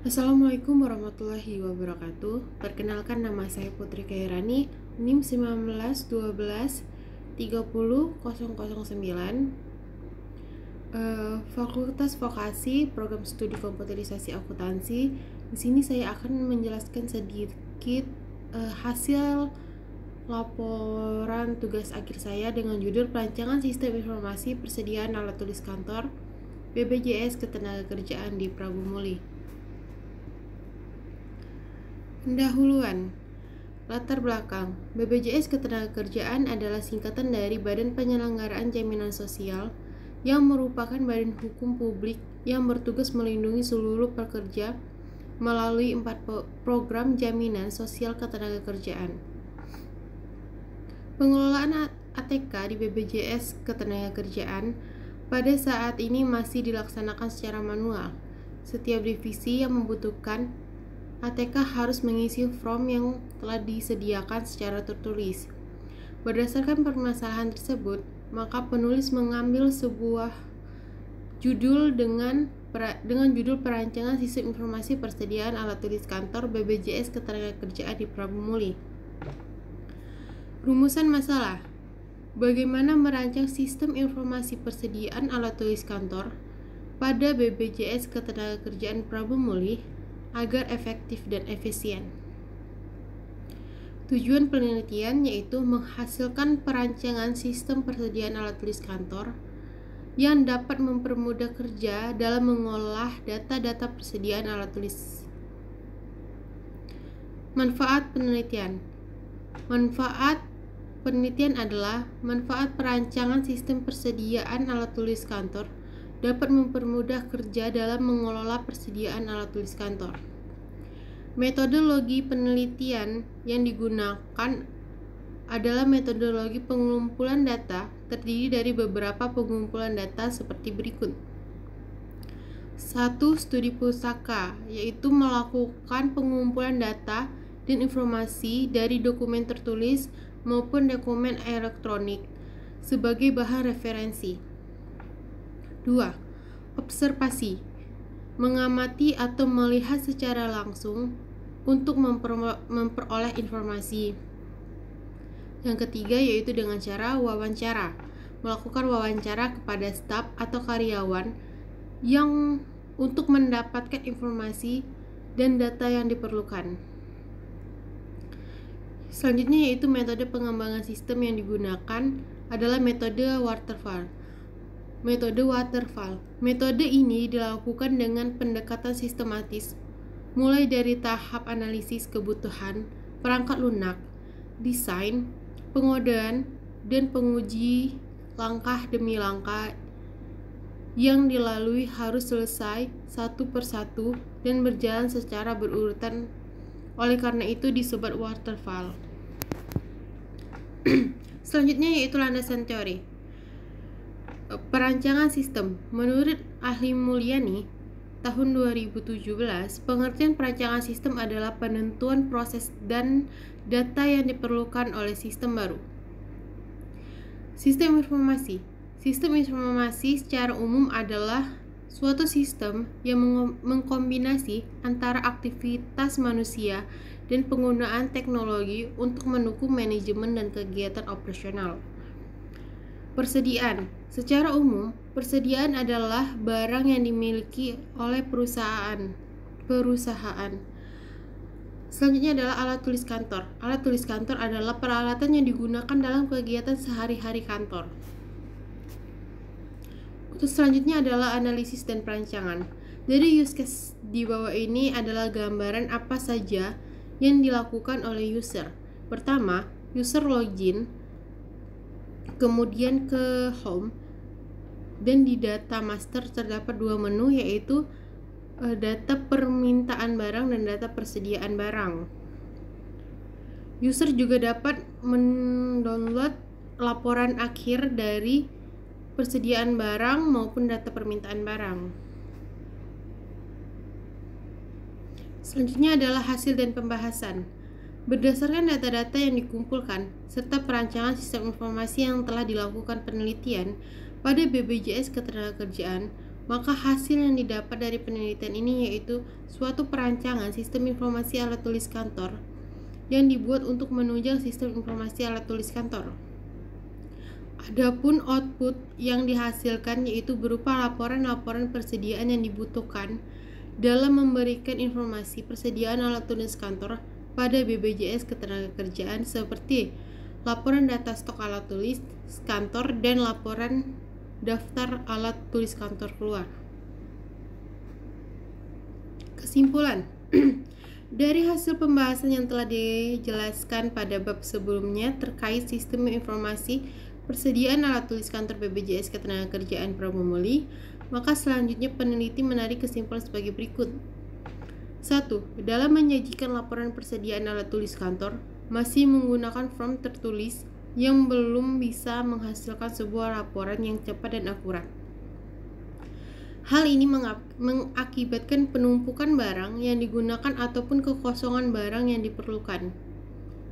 Assalamualaikum warahmatullahi wabarakatuh. Perkenalkan, nama saya Putri Khairani, NIM 1912-300009, Fakultas Vokasi, Program Studi Komputerisasi Akuntansi. Di sini saya akan menjelaskan sedikit hasil laporan tugas akhir saya dengan judul Perancangan Sistem Informasi Persediaan Alat Tulis Kantor BPJS Ketenagakerjaan di Prabu Muli. Pendahuluan. Latar belakang. BPJS Ketenagakerjaan adalah singkatan dari Badan Penyelenggaraan Jaminan Sosial yang merupakan badan hukum publik yang bertugas melindungi seluruh pekerja melalui 4 program jaminan sosial ketenagakerjaan. Pengelolaan ATK di BPJS Ketenagakerjaan pada saat ini masih dilaksanakan secara manual. Setiap divisi yang membutuhkan ATK harus mengisi form yang telah disediakan secara tertulis. Berdasarkan permasalahan tersebut, maka penulis mengambil sebuah judul dengan judul Perancangan Sistem Informasi Persediaan Alat Tulis Kantor BPJS Ketenagakerjaan di Prabu Muli. Rumusan masalah. Bagaimana merancang sistem informasi persediaan alat tulis kantor pada BPJS Ketenagakerjaan Prabu Muli agar efektif dan efisien. Tujuan penelitian yaitu menghasilkan perancangan sistem persediaan alat tulis kantor yang dapat mempermudah kerja dalam mengolah data-data persediaan alat tulis. Manfaat penelitian. Manfaat penelitian adalah manfaat perancangan sistem persediaan alat tulis kantor dapat mempermudah kerja dalam mengelola persediaan alat tulis kantor. Metodologi penelitian yang digunakan adalah metodologi pengumpulan data terdiri dari beberapa pengumpulan data seperti berikut. 1. Studi pusaka, yaitu melakukan pengumpulan data dan informasi dari dokumen tertulis maupun dokumen elektronik sebagai bahan referensi. 2. Observasi, mengamati atau melihat secara langsung untuk memperoleh informasi. Yang ketiga yaitu dengan cara wawancara, melakukan wawancara kepada staf atau karyawan yang untuk mendapatkan informasi dan data yang diperlukan. Selanjutnya yaitu metode pengembangan sistem yang digunakan adalah metode waterfall. Metode ini dilakukan dengan pendekatan sistematis, mulai dari tahap analisis kebutuhan, perangkat lunak, desain, pengodaan, dan penguji langkah demi langkah yang dilalui harus selesai satu persatu dan berjalan secara berurutan. Oleh karena itu disebut waterfall. Selanjutnya yaitu landasan teori. Perancangan sistem. Menurut Ahli Mulyani tahun 2017, pengertian perancangan sistem adalah penentuan proses dan data yang diperlukan oleh sistem baru. Sistem informasi. Sistem informasi secara umum adalah suatu sistem yang mengkombinasi antara aktivitas manusia dan penggunaan teknologi untuk mendukung manajemen dan kegiatan operasional. Persediaan. Secara umum, persediaan adalah barang yang dimiliki oleh perusahaan. Selanjutnya adalah alat tulis kantor. Alat tulis kantor adalah peralatan yang digunakan dalam kegiatan sehari-hari kantor. Untuk selanjutnya adalah analisis dan perancangan. Jadi use case di bawah ini adalah gambaran apa saja yang dilakukan oleh user. Pertama, user login, kemudian ke home, dan di data master terdapat 2 menu yaitu data permintaan barang dan data persediaan barang. User juga dapat mendownload laporan akhir dari persediaan barang maupun data permintaan barang. Selanjutnya adalah hasil dan pembahasan. Berdasarkan data-data yang dikumpulkan serta perancangan sistem informasi yang telah dilakukan penelitian pada BPJS Ketenagakerjaan, Maka hasil yang didapat dari penelitian ini yaitu suatu perancangan sistem informasi alat tulis kantor yang dibuat untuk menunjang sistem informasi alat tulis kantor. Adapun output yang dihasilkan yaitu berupa laporan-laporan persediaan yang dibutuhkan dalam memberikan informasi persediaan alat tulis kantor pada BPJS Ketenagakerjaan seperti laporan data stok alat tulis kantor dan laporan daftar alat tulis kantor keluar. Kesimpulan dari hasil pembahasan yang telah dijelaskan pada bab sebelumnya terkait sistem informasi persediaan alat tulis kantor BPJS Ketenagakerjaan Pramumuli, maka selanjutnya peneliti menarik kesimpulan sebagai berikut. 1. Dalam menyajikan laporan persediaan alat tulis kantor, masih menggunakan form tertulis yang belum bisa menghasilkan sebuah laporan yang cepat dan akurat. Hal ini mengakibatkan penumpukan barang yang digunakan ataupun kekosongan barang yang diperlukan.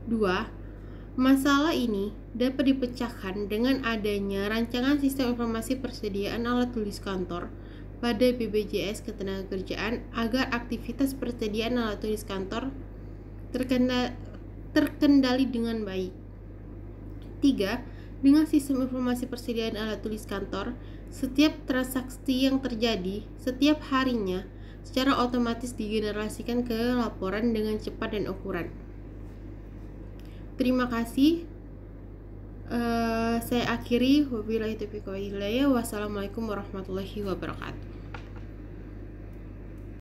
2. Masalah ini dapat dipecahkan dengan adanya rancangan sistem informasi persediaan alat tulis kantor pada BPJS Ketenagakerjaan agar aktivitas persediaan alat tulis kantor terkendali dengan baik. 3. Dengan sistem informasi persediaan alat tulis kantor, setiap transaksi yang terjadi setiap harinya secara otomatis digenerasikan ke laporan dengan cepat dan akurat. Terima kasih. Saya akhiri. Wabillahi taufiq wal hidayah. Wassalamualaikum warahmatullahi wabarakatuh.